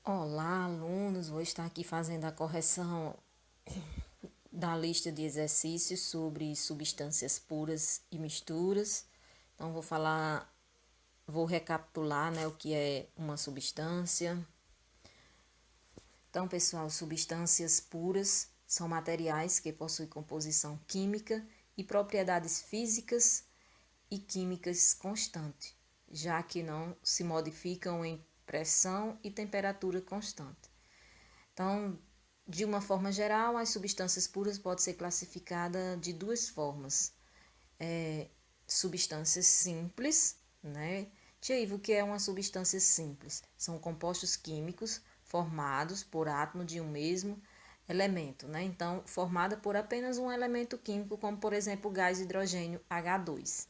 Olá, alunos! Vou estar aqui fazendo a correção da lista de exercícios sobre substâncias puras e misturas. Então, vou recapitular, né, o que é uma substância. Então, pessoal, substâncias puras são materiais que possuem composição química e propriedades físicas e químicas constantes, já que não se modificam em pressão e temperatura constante. Então, de uma forma geral, as substâncias puras podem ser classificadas de duas formas. Substâncias simples, né? Tia Ivo, o que é uma substância simples? São compostos químicos formados por átomo de um mesmo elemento, né? Então, formada por apenas um elemento químico, como por exemplo o gás hidrogênio H2,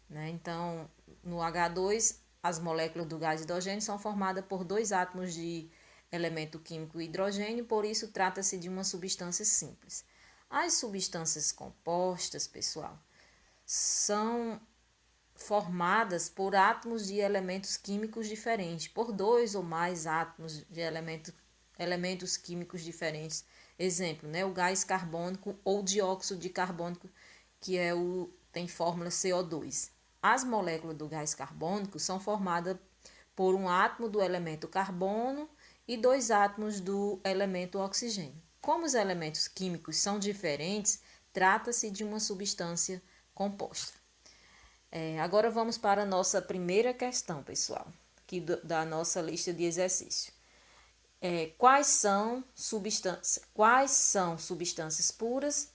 né? Então, no H2, as moléculas do gás hidrogênio são formadas por dois átomos de elemento químico hidrogênio, por isso trata-se de uma substância simples. As substâncias compostas, pessoal, são formadas por átomos de elementos químicos diferentes, por dois ou mais átomos de elementos químicos diferentes. Exemplo, né, o gás carbônico ou dióxido de carbônico, que tem fórmula CO2. As moléculas do gás carbônico são formadas por um átomo do elemento carbono e dois átomos do elemento oxigênio. Como os elementos químicos são diferentes, trata-se de uma substância composta. Agora vamos para a nossa primeira questão, pessoal, aqui da nossa lista de exercícios. Quais são substâncias puras,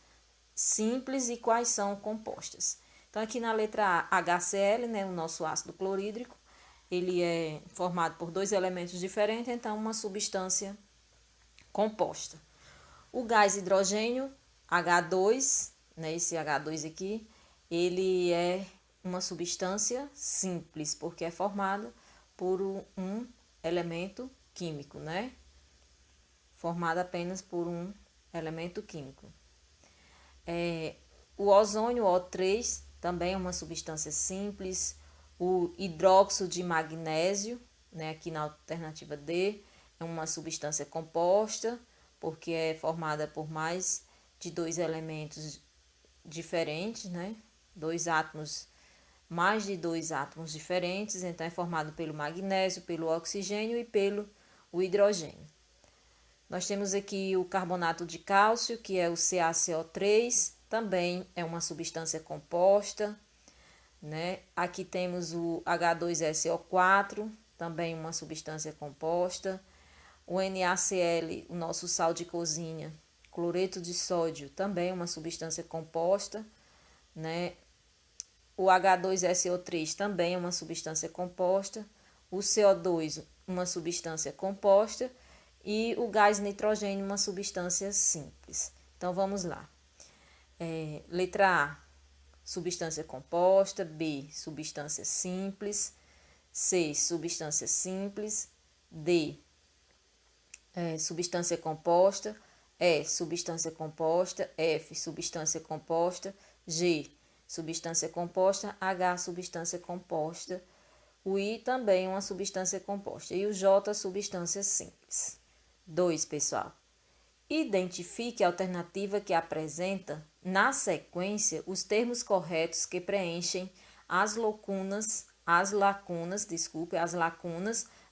simples e quais são compostas? Então, aqui na letra A, HCl, né, o nosso ácido clorídrico, ele é formado por dois elementos diferentes, então uma substância composta. O gás hidrogênio, H2, né, esse H2 aqui, ele é uma substância simples, porque é formado por um elemento químico, né? Formado apenas por um elemento químico. O ozônio, O3, também é uma substância simples. O hidróxido de magnésio, né, aqui na alternativa D, é uma substância composta, porque é formada por mais de dois elementos diferentes, né? Mais de dois átomos diferentes, então é formado pelo magnésio, pelo oxigênio e pelo hidrogênio. Nós temos aqui o carbonato de cálcio, que é o CaCO3, também é uma substância composta, né? Aqui temos o H2SO4, também uma substância composta. O NaCl, o nosso sal de cozinha, cloreto de sódio, também é uma substância composta, né? O H2SO3 também é uma substância composta. O CO2, uma substância composta. E o gás nitrogênio, uma substância simples. Então, vamos lá. Letra A, substância composta. B, substância simples. C, substância simples. D, substância composta. E, substância composta. F, substância composta. G, substância composta. H, substância composta. O I também é uma substância composta. E o J, substância simples. 2, pessoal. Identifique a alternativa que apresenta, na sequência, os termos corretos que preenchem as lacunas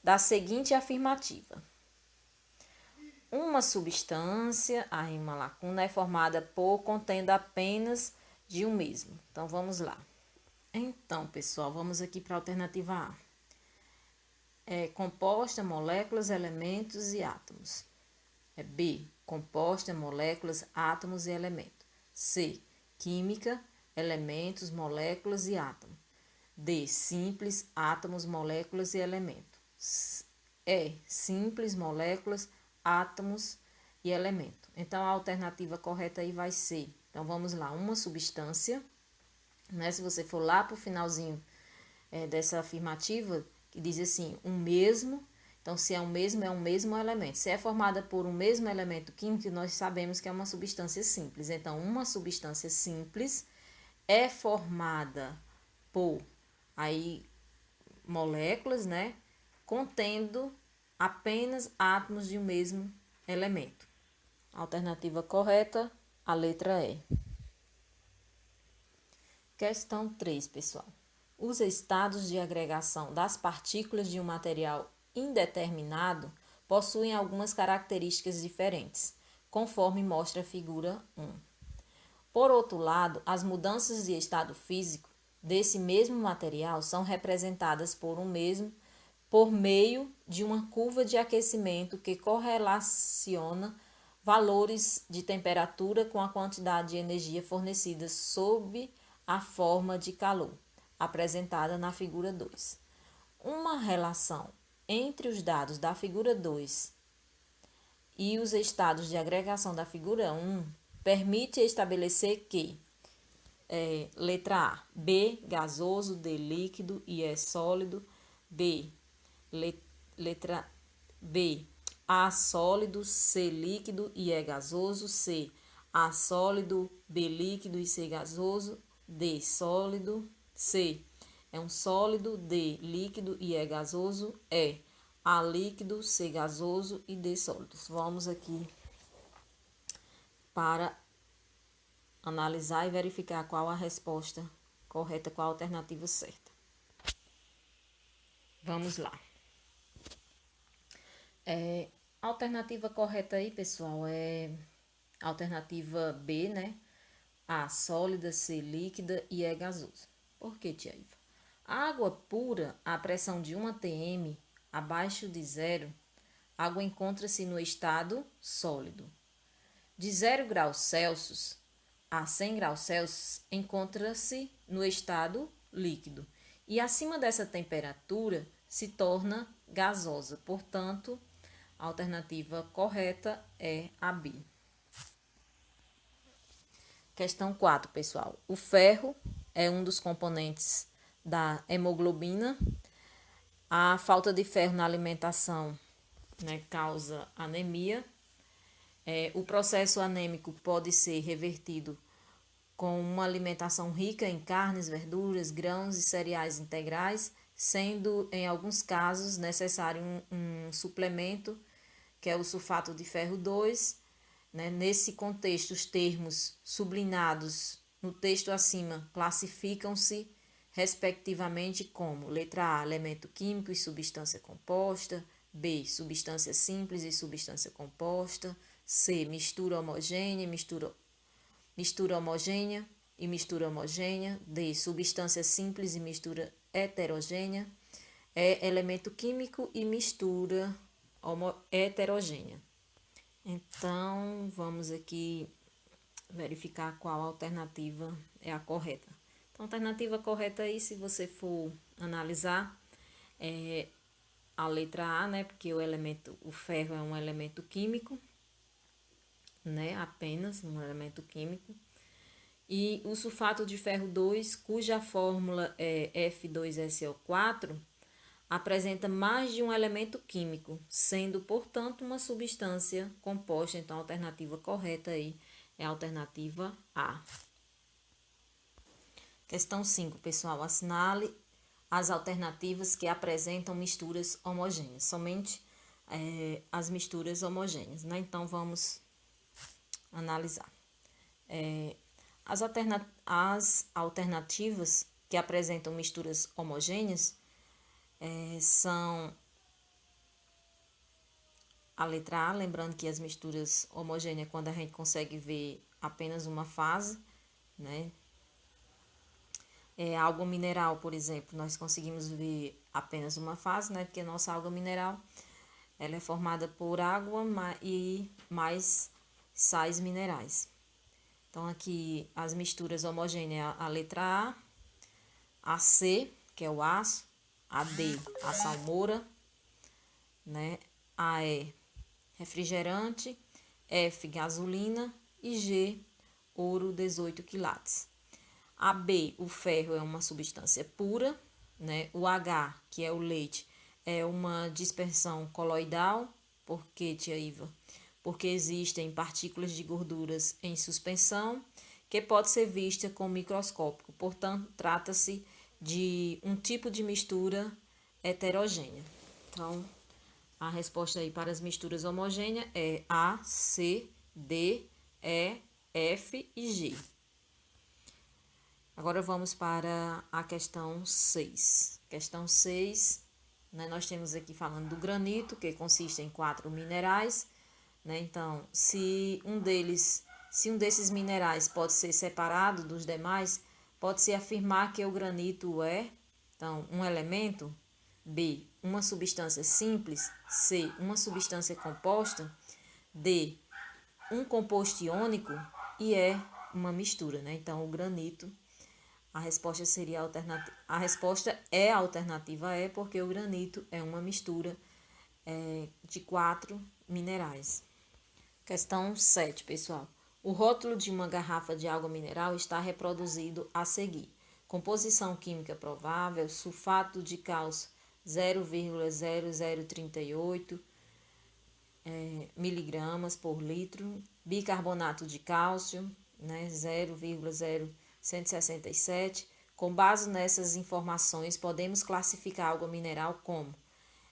da seguinte afirmativa. Uma substância, aí uma lacuna, é formada por contendo apenas de um mesmo. Então, vamos lá. Então, pessoal, vamos aqui para a alternativa A. Composta, moléculas, elementos e átomos. B, composta, moléculas, átomos e elementos. C, química, elementos, moléculas e átomos. D, simples, átomos, moléculas e elementos. E, simples, moléculas, átomos e elementos. Então, a alternativa correta aí vai ser, então vamos lá, uma substância, né? Se você for lá para o finalzinho dessa afirmativa, que diz assim, um mesmo, então se é um mesmo elemento. Se é formada por um mesmo elemento químico, nós sabemos que é uma substância simples. Então, uma substância simples é formada por aí moléculas, né, contendo apenas átomos de um mesmo elemento. Alternativa correta, a letra E. Questão 3, pessoal. Os estados de agregação das partículas de um material indeterminado possuem algumas características diferentes, conforme mostra a figura 1. Por outro lado, as mudanças de estado físico desse mesmo material são representadas por meio de uma curva de aquecimento que correlaciona valores de temperatura com a quantidade de energia fornecida sob a forma de calor, apresentada na figura 2. Uma relação entre os dados da figura 2 e os estados de agregação da figura 1 permite estabelecer que letra A, B, gasoso, D, líquido e E, sólido, B, letra B, A, sólido, C, líquido e E, gasoso, C, A, sólido, B, líquido e C, gasoso, D, sólido, C, é um sólido, D, líquido e E, gasoso, E, A, líquido, C, gasoso e D, sólido. Vamos aqui para analisar e verificar qual a resposta correta, qual a alternativa certa. Vamos lá. A alternativa correta aí, pessoal, é a alternativa B, né? A, sólida, C, líquida e E, gasoso. Por que, tia Iva? A água pura, a pressão de 1 atm abaixo de zero, a água encontra-se no estado sólido. De 0 graus Celsius a 100 graus Celsius, encontra-se no estado líquido. E acima dessa temperatura, se torna gasosa. Portanto, a alternativa correta é a B. Questão 4, pessoal. O ferro é um dos componentes da hemoglobina. A falta de ferro na alimentação, né, causa anemia. O processo anêmico pode ser revertido com uma alimentação rica em carnes, verduras, grãos e cereais integrais, sendo, em alguns casos, necessário um suplemento, que é o sulfato de ferro 2. Né? Nesse contexto, os termos sublinhados no texto acima classificam-se, respectivamente, como letra A, elemento químico e substância composta, B, substância simples e substância composta, C, mistura homogênea e mistura homogênea, D, substância simples e mistura heterogênea, E, elemento químico e mistura heterogênea. Então, vamos aqui verificar qual alternativa é a correta. Então, a alternativa correta aí, se você for analisar, é a letra A, né? Porque o ferro é um elemento químico, né? Apenas um elemento químico. E o sulfato de ferro 2, cuja fórmula é F2SO4, apresenta mais de um elemento químico, sendo, portanto, uma substância composta. Então, a alternativa correta aí é a alternativa A. Questão 5, pessoal. Assinale as alternativas que apresentam misturas homogêneas. Somente as misturas homogêneas, né? Então, vamos analisar. As alternativas que apresentam misturas homogêneas são a letra A, lembrando que as misturas homogêneas quando a gente consegue ver apenas uma fase, né? Água mineral, por exemplo, nós conseguimos ver apenas uma fase, né? Porque a nossa água mineral ela é formada por água e mais sais minerais. Então, aqui as misturas homogêneas, a letra A C, que é o aço, a D, a salmoura, né? A E, refrigerante, F, gasolina e G, ouro 18 quilates. A B, o ferro, é uma substância pura, né? O H, que é o leite, é uma dispersão coloidal. Por quê, tia Iva? Porque existem partículas de gorduras em suspensão que pode ser vista com microscópio. Portanto, trata-se de um tipo de mistura heterogênea. Então, A resposta aí para as misturas homogêneas é A, C, D, E, F e G. Agora vamos para a questão 6. Questão 6, né, nós temos aqui falando do granito, que consiste em 4 minerais, né? Então, se um desses minerais pode ser separado dos demais, pode-se afirmar que o granito é, então, um elemento, B, uma substância simples, C, uma substância composta, D, um composto iônico e E, uma mistura, né? Então, o granito, a resposta seria a resposta é a alternativa E, porque o granito é uma mistura de 4 minerais. Questão 7, pessoal. O rótulo de uma garrafa de água mineral está reproduzido a seguir. Composição química provável, sulfato de cálcio 0,0038 miligramas por litro, bicarbonato de cálcio, né, 0,0167. Com base nessas informações, podemos classificar a água mineral como: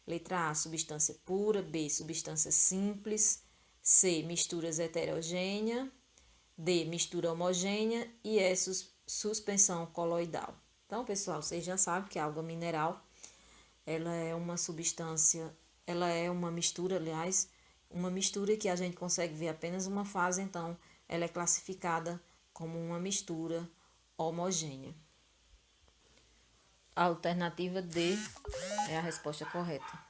letra A, substância pura, B, substância simples, C, misturas heterogênea, D, mistura homogênea e E, suspensão coloidal. Então, pessoal, vocês já sabem que a água mineral, ela é uma substância, ela é uma mistura, aliás, uma mistura que a gente consegue ver apenas uma fase, então ela é classificada como uma mistura homogênea. A alternativa D é a resposta correta.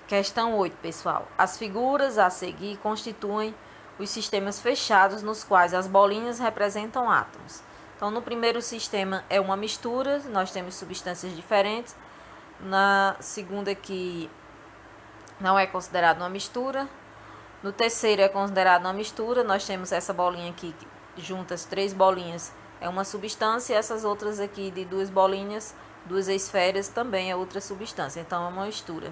Questão 8, pessoal. As figuras a seguir constituem os sistemas fechados nos quais as bolinhas representam átomos. Então, no primeiro sistema é uma mistura, nós temos substâncias diferentes. Na segunda aqui não é considerado uma mistura. No terceiro é considerado uma mistura, nós temos essa bolinha aqui, juntas 3 bolinhas, é uma substância, e essas outras aqui de 2 bolinhas, 2 esferas, também é outra substância, então é uma mistura.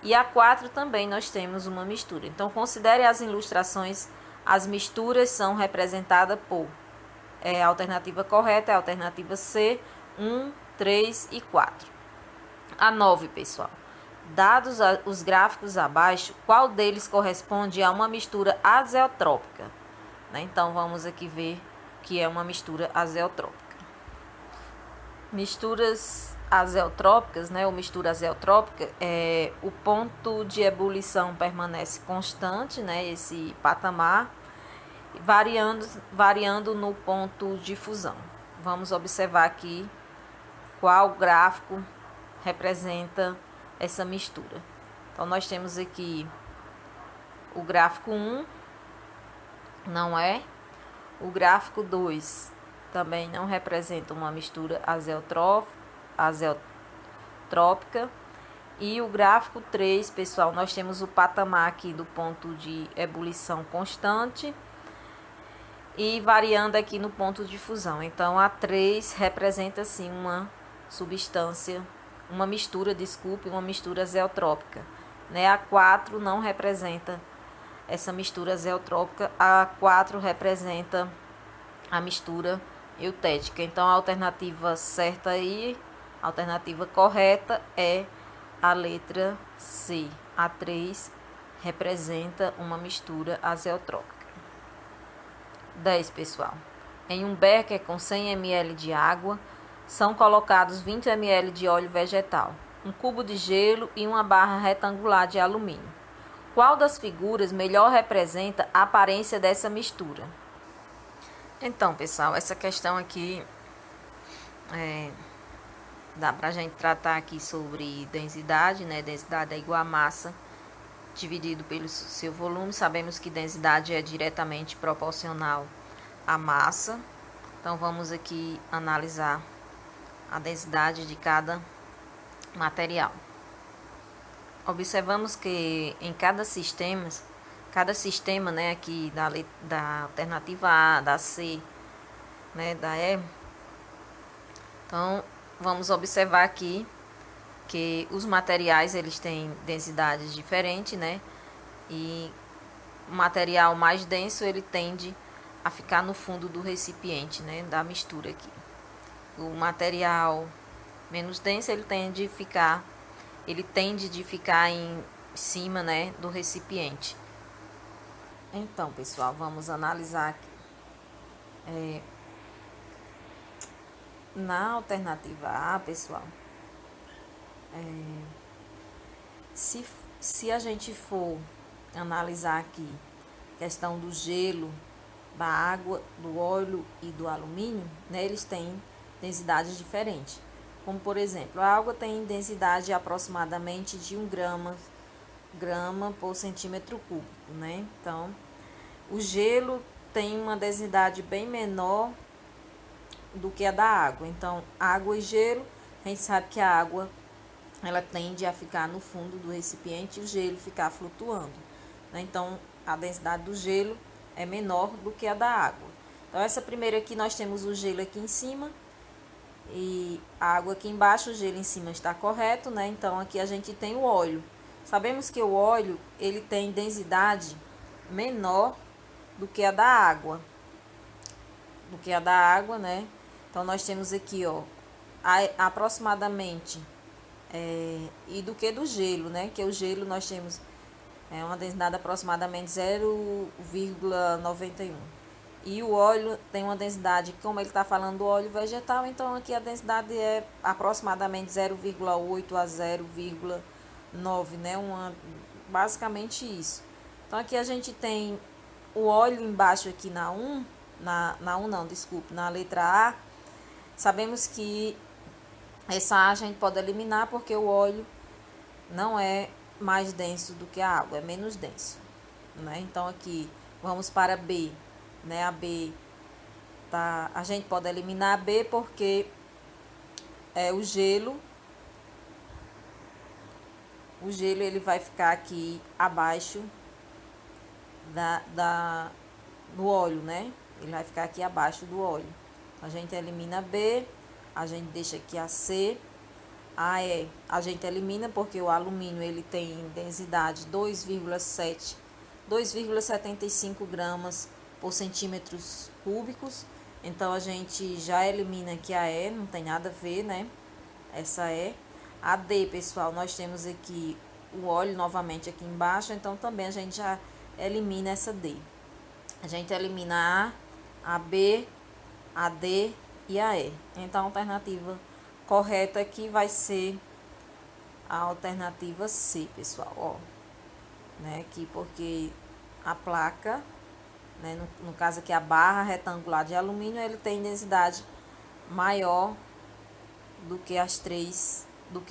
E a 4 também nós temos uma mistura. Então, considere as ilustrações, as misturas são representadas por, a alternativa correta é a alternativa C, 1, 3 e 4. A 9, pessoal. Dados os gráficos abaixo, qual deles corresponde a uma mistura azeotrópica? Né? Então, vamos aqui ver que é uma mistura azeotrópica. Misturas azeotrópicas, né, ou mistura azeotrópica, o ponto de ebulição permanece constante, né, esse patamar, variando no ponto de fusão. Vamos observar aqui qual gráfico representa essa mistura. Então, nós temos aqui o gráfico 1, não é? O gráfico 2 também não representa uma mistura azeotrópica. E o gráfico 3, pessoal, nós temos o patamar aqui do ponto de ebulição constante e variando aqui no ponto de fusão. Então, a 3 representa, sim, uma mistura azeotrópica. Né? A 4 não representa essa mistura azeotrópica, a 4 representa a mistura eutética. Então, a alternativa certa aí, a alternativa correta é a letra C. A 3 representa uma mistura azeotrópica. 10, pessoal. Em um becker com 100 ml de água, são colocados 20 ml de óleo vegetal, um cubo de gelo e uma barra retangular de alumínio. Qual das figuras melhor representa a aparência dessa mistura? Então, pessoal, essa questão aqui dá para a gente tratar aqui sobre densidade, né? Densidade é igual a massa dividido pelo seu volume. Sabemos que densidade é diretamente proporcional à massa. Então, vamos aqui analisar a densidade de cada material. Observamos que em cada sistema, né, aqui da alternativa A, da C, né, da E, então vamos observar aqui que os materiais eles têm densidades diferentes, né, e o material mais denso ele tende a ficar no fundo do recipiente, né, da mistura aqui. O material menos denso, ele tende de ficar em cima, né, do recipiente. Então, pessoal, vamos analisar aqui. Na alternativa A, pessoal, se a gente for analisar aqui questão do gelo, da água, do óleo e do alumínio, né, eles têm densidades diferentes. Como, por exemplo, a água tem densidade aproximadamente de 1 grama por centímetro cúbico, né? Então, o gelo tem uma densidade bem menor do que a da água. Então, água e gelo, a gente sabe que a água ela tende a ficar no fundo do recipiente e o gelo ficar flutuando, né? Então, a densidade do gelo é menor do que a da água. Então, essa primeira aqui nós temos o gelo aqui em cima e a água aqui embaixo, o gelo em cima está correto, né? Então, aqui a gente tem o óleo. Sabemos que o óleo, ele tem densidade menor do que a da água. Né? Então, nós temos aqui, ó, aproximadamente, e do que do gelo, né? Que o gelo nós temos uma densidade aproximadamente 0,91. E o óleo tem uma densidade, como ele está falando do óleo vegetal, então aqui a densidade é aproximadamente 0,8 a 0,9, né? Basicamente isso. Então aqui a gente tem o óleo embaixo aqui na letra A. Sabemos que essa A a gente pode eliminar porque o óleo não é mais denso do que a água, é menos denso, né? Então aqui vamos para B, né? A B tá, a gente pode eliminar a B porque o gelo ele vai ficar aqui abaixo do óleo, né? Ele vai ficar aqui abaixo do óleo. A gente elimina B, a gente deixa aqui a C. A E a gente elimina porque o alumínio ele tem densidade 2,75 gramas por centímetros cúbicos. Então a gente já elimina aqui a E, não tem nada a ver, né? Essa é a D, pessoal. Nós temos aqui o óleo novamente aqui embaixo, então também a gente já elimina essa D. A gente elimina a B, a D e a E. Então a alternativa correta aqui vai ser a alternativa C, pessoal, ó, né? Aqui porque a placa, né, no caso aqui a barra retangular de alumínio, ele tem densidade maior do que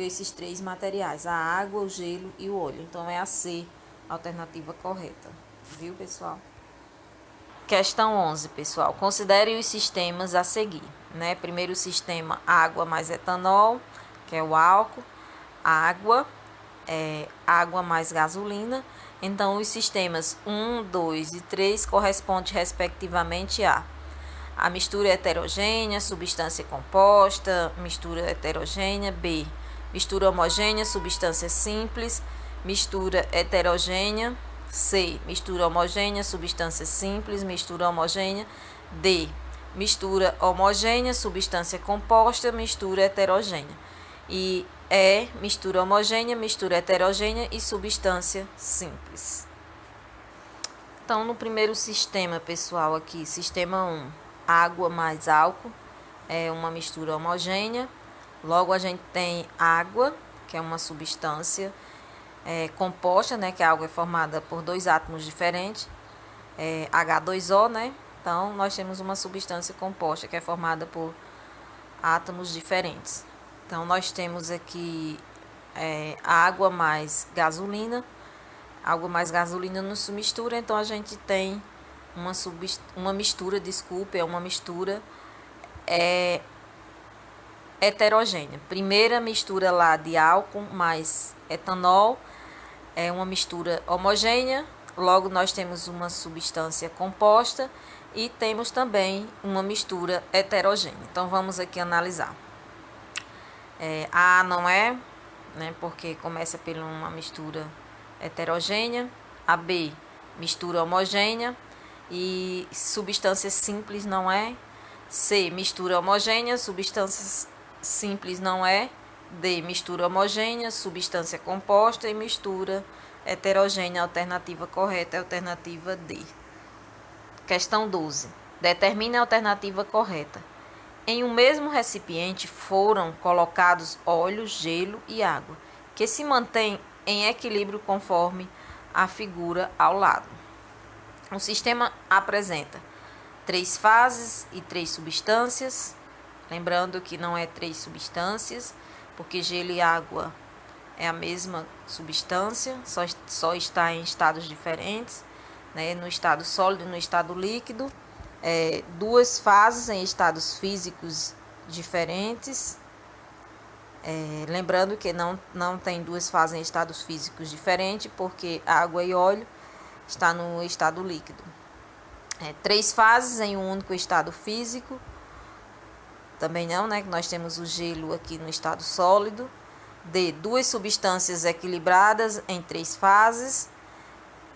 esses três materiais, a água, o gelo e o óleo. Então é a C, a alternativa correta. Viu, pessoal? Questão 11, pessoal. Considere os sistemas a seguir, né? Primeiro sistema, água mais etanol, que é o álcool. Água mais gasolina. Então, os sistemas 1, 2 e 3 correspondem respectivamente a mistura heterogênea, substância composta, mistura heterogênea. B, mistura homogênea, substância simples, mistura heterogênea. C, mistura homogênea, substância simples, mistura homogênea. D, mistura homogênea, substância composta, mistura heterogênea. E E, mistura homogênea, mistura heterogênea e substância simples. Então, no primeiro sistema, pessoal, aqui, sistema 1, água mais álcool, é uma mistura homogênea. Logo, a gente tem água, que é uma substância composta, né, que a água é formada por dois átomos diferentes, H2O, né? Então, nós temos uma substância composta que é formada por átomos diferentes. Então, nós temos aqui água mais gasolina. Água mais gasolina não se mistura, então a gente tem uma mistura heterogênea. Primeira mistura lá de álcool mais etanol é uma mistura homogênea. Logo, nós temos uma substância composta e temos também uma mistura heterogênea. Então, vamos aqui analisar. A não é, né, porque começa por uma mistura heterogênea. A B, mistura homogênea. e substâncias simples não é. C, mistura homogênea, substâncias simples não é. D, mistura homogênea, substância composta, e mistura heterogênea. A alternativa correta é a alternativa D. Questão 12. Determine a alternativa correta. Em um mesmo recipiente foram colocados óleo, gelo e água, que se mantém em equilíbrio conforme a figura ao lado. O sistema apresenta 3 fases e 3 substâncias. Lembrando que não é 3 substâncias, porque gelo e água é a mesma substância, só está em estados diferentes, né? No estado sólido e no estado líquido. 2 fases em estados físicos diferentes. Lembrando que não tem 2 fases em estados físicos diferentes, porque água e óleo está no estado líquido. 3 fases em um único estado físico. Também não, né? Que nós temos o gelo aqui no estado sólido. D, 2 substâncias equilibradas em 3 fases.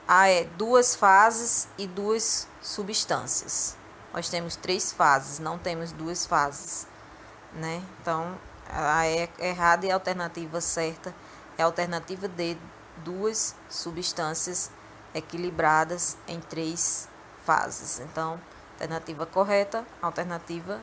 A é 2 fases e 2 substâncias. Nós temos 3 fases, não temos 2 fases, né? Então, a é errada e a alternativa certa é a alternativa D, 2 substâncias equilibradas em 3 fases. Então, alternativa correta, alternativa